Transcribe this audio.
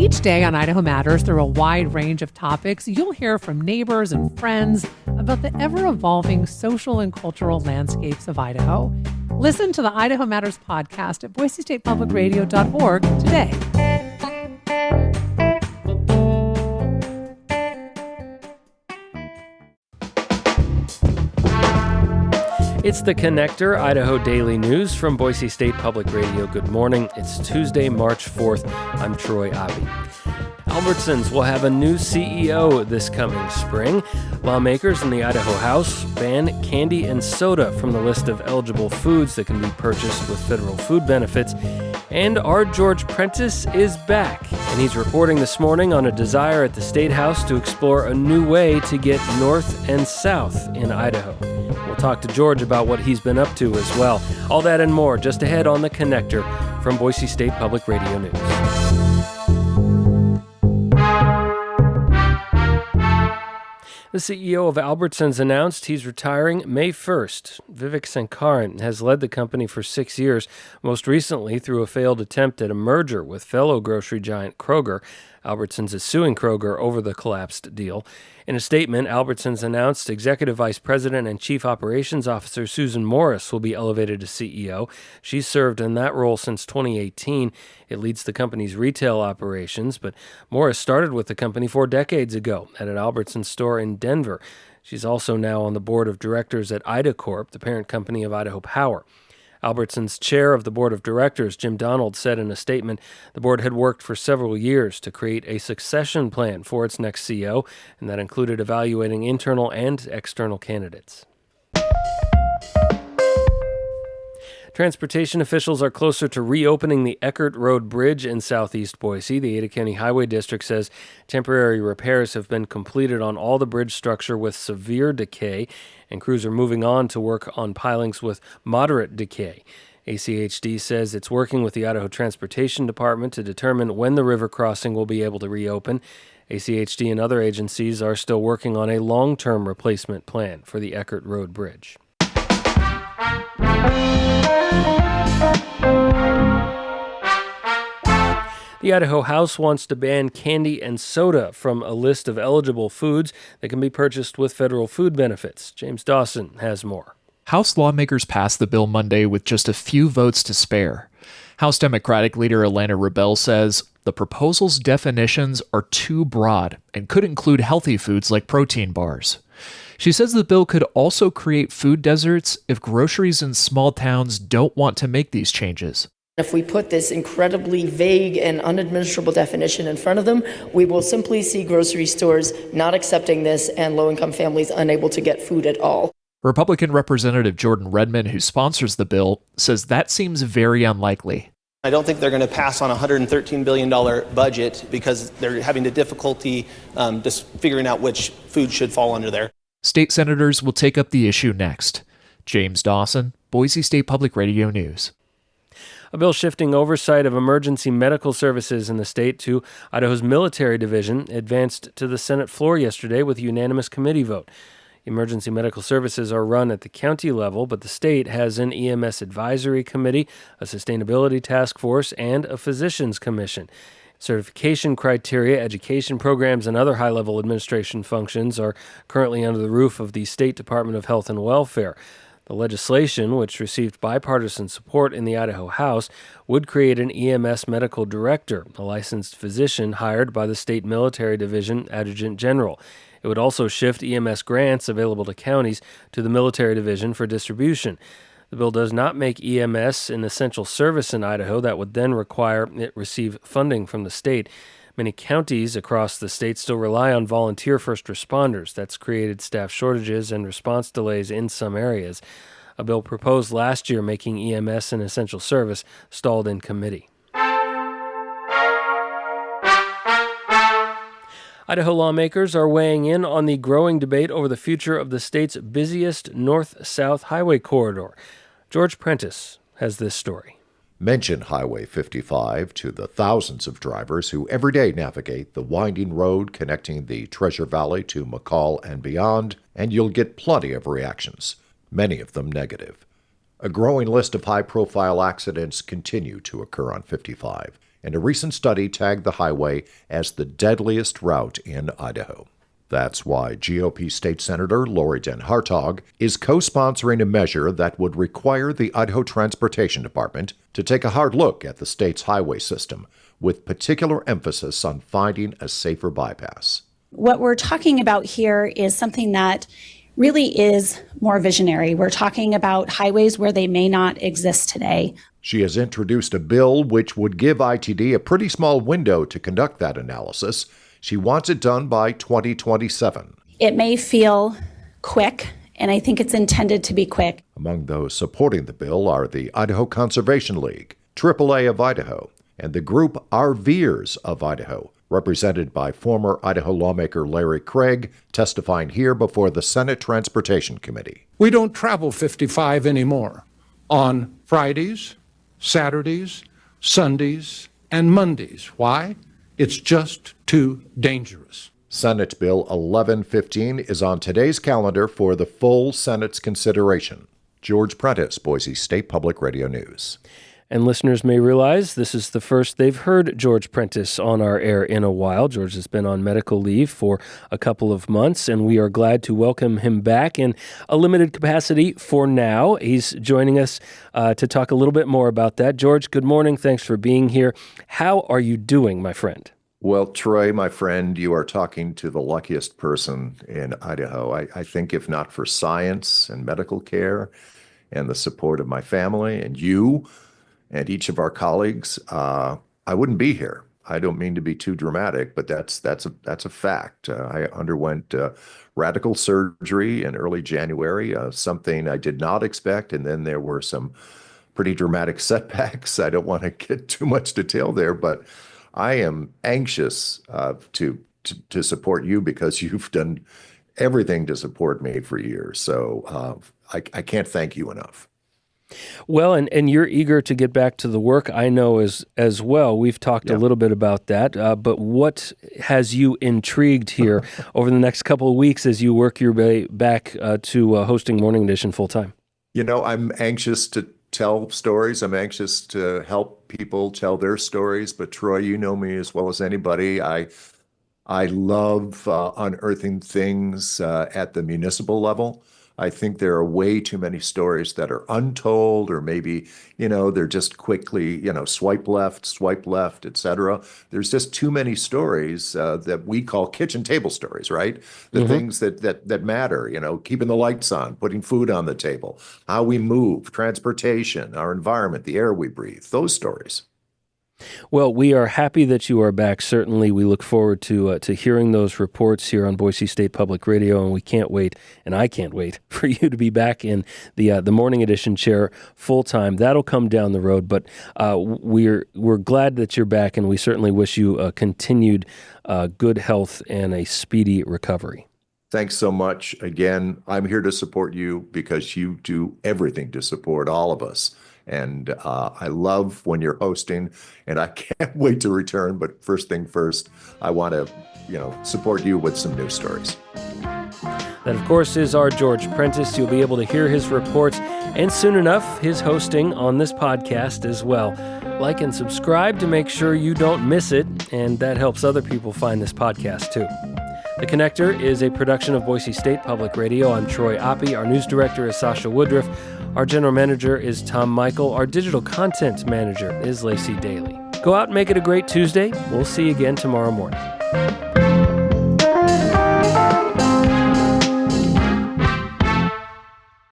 Each day on Idaho Matters, through a wide range of topics, you'll hear from neighbors and friends about the ever-evolving social and cultural landscapes of Idaho. Listen to the Idaho Matters podcast at boisestatepublicradio.org today. It's The Connector, Idaho Daily News from Boise State Public Radio. Good morning. It's Tuesday, March 4th. I'm Troy Abbey. Albertsons will have a new CEO this coming spring. Lawmakers in the Idaho House ban candy and soda from the list of eligible foods that can be purchased with federal food benefits. And our George Prentice is back, and he's reporting this morning on a desire at the State House to explore a new way to get north and south in Idaho. We'll talk to George about what he's been up to as well. All that and more just ahead on The Connector from Boise State Public Radio News. The CEO of Albertsons announced he's retiring May 1st. Vivek Sankaran has led the company for 6 years, most recently through a failed attempt at a merger with fellow grocery giant Kroger. Albertsons is suing Kroger over the collapsed deal. In a statement, Albertsons announced Executive Vice President and Chief Operations Officer Susan Morris will be elevated to CEO. She's served in that role since 2018. It leads the company's retail operations, but Morris started with the company 4 decades ago at an Albertsons store in Denver. She's also now on the board of directors at IdaCorp, the parent company of Idaho Power. Albertsons chair of the board of directors, Jim Donald, said in a statement the board had worked for several years to create a succession plan for its next CEO, and that included evaluating internal and external candidates. Transportation officials are closer to reopening the Eckert Road Bridge in southeast Boise. The Ada County Highway District says temporary repairs have been completed on all the bridge structure with severe decay, and crews are moving on to work on pilings with moderate decay. ACHD says it's working with the Idaho Transportation Department to determine when the river crossing will be able to reopen. ACHD and other agencies are still working on a long-term replacement plan for the Eckert Road Bridge. The Idaho House wants to ban candy and soda from a list of eligible foods that can be purchased with federal food benefits. James Dawson has more. House lawmakers passed the bill Monday with just a few votes to spare. House Democratic leader Alana Rebel says the proposal's definitions are too broad and could include healthy foods like protein bars. She says the bill could also create food deserts if groceries in small towns don't want to make these changes. If we put this incredibly vague and unadministrable definition in front of them, we will simply see grocery stores not accepting this and low-income families unable to get food at all. Republican Representative Jordan Redmond, who sponsors the bill, says that seems very unlikely. I don't think they're going to pass on a $113 billion budget because they're having the difficulty just figuring out which food should fall under there. State senators will take up the issue next. James Dawson, Boise State Public Radio News. A bill shifting oversight of emergency medical services in the state to Idaho's military division advanced to the Senate floor yesterday with a unanimous committee vote. Emergency medical services are run at the county level, but the state has an EMS advisory committee, a sustainability task force, and a physicians commission. Certification criteria, education programs, and other high-level administration functions are currently under the roof of the State Department of Health and Welfare. The legislation, which received bipartisan support in the Idaho House, would create an EMS medical director, a licensed physician hired by the state military division adjutant general. It would also shift EMS grants available to counties to the military division for distribution. The bill does not make EMS an essential service in Idaho that would then require it receive funding from the state. Many counties across the state still rely on volunteer first responders. That's created staff shortages and response delays in some areas. A bill proposed last year making EMS an essential service stalled in committee. Idaho lawmakers are weighing in on the growing debate over the future of the state's busiest north-south highway corridor. George Prentice has this story. Mention Highway 55 to the thousands of drivers who every day navigate the winding road connecting the Treasure Valley to McCall and beyond, and you'll get plenty of reactions, many of them negative. A growing list of high-profile accidents continue to occur on 55. and a recent study tagged the highway as the deadliest route in Idaho. That's why GOP State Senator Lori Den Hartog is co-sponsoring a measure that would require the Idaho Transportation Department to take a hard look at the state's highway system, with particular emphasis on finding a safer bypass. What we're talking about here is something that really is more visionary. We're talking about highways where they may not exist today. She has introduced a bill which would give ITD a pretty small window to conduct that analysis. She wants it done by 2027. It may feel quick, and I think it's intended to be quick. Among those supporting the bill are the Idaho Conservation League, AAA of Idaho, and the group RVers of Idaho, represented by former Idaho lawmaker Larry Craig, testifying here before the Senate Transportation Committee. We don't travel 55 anymore on Fridays, Saturdays, Sundays, and Mondays. Why? It's just too dangerous. Senate Bill 1115 is on today's calendar for the full Senate's consideration. George Prentice, Boise State Public Radio News. And listeners may realize this is the first they've heard George Prentice on our air in a while. George has been on medical leave for a couple of months, and we are glad to welcome him back in a limited capacity for now. He's joining us to talk a little bit more about that. George, good morning. Thanks for being here. How are you doing, my friend? Well, Troy, my friend, you are talking to the luckiest person in Idaho. I think if not for science and medical care and the support of my family and you, and each of our colleagues, I wouldn't be here. I don't mean to be too dramatic, but that's a fact. I underwent radical surgery in early January, something I did not expect, and then there were some pretty dramatic setbacks. I don't want to get too much detail there, but I am anxious to support you because you've done everything to support me for years. So I can't thank you enough. Well, and you're eager to get back to the work, I know, as well. We've talked a little bit about that, but what has you intrigued here over the next couple of weeks as you work your way back to hosting Morning Edition full-time? You know, I'm anxious to tell stories. I'm anxious to help people tell their stories, but Troy, you know me as well as anybody. I love unearthing things at the municipal level. I think there are way too many stories that are untold, or maybe, they're just quickly, swipe left, et cetera. There's just too many stories that we call kitchen table stories, right? The things that matter, keeping the lights on, putting food on the table, how we move, transportation, our environment, the air we breathe, those stories. Well, we are happy that you are back. Certainly, we look forward to hearing those reports here on Boise State Public Radio, and we can't wait, and I can't wait for you to be back in the Morning Edition chair full time. That'll come down the road, but we're glad that you're back, and we certainly wish you continued good health and a speedy recovery. Thanks so much. Again, I'm here to support you because you do everything to support all of us. And I love when you're hosting, and I can't wait to return. But first thing first, I want to, support you with some news stories. That, of course, is our George Prentice. You'll be able to hear his reports and soon enough, his hosting on this podcast as well. Like and subscribe to make sure you don't miss it, and that helps other people find this podcast too. The Connector is a production of Boise State Public Radio. I'm Troy Oppie. Our news director is Sasha Woodruff. Our general manager is Tom Michael. Our digital content manager is Lacey Daly. Go out and make it a great Tuesday. We'll see you again tomorrow morning.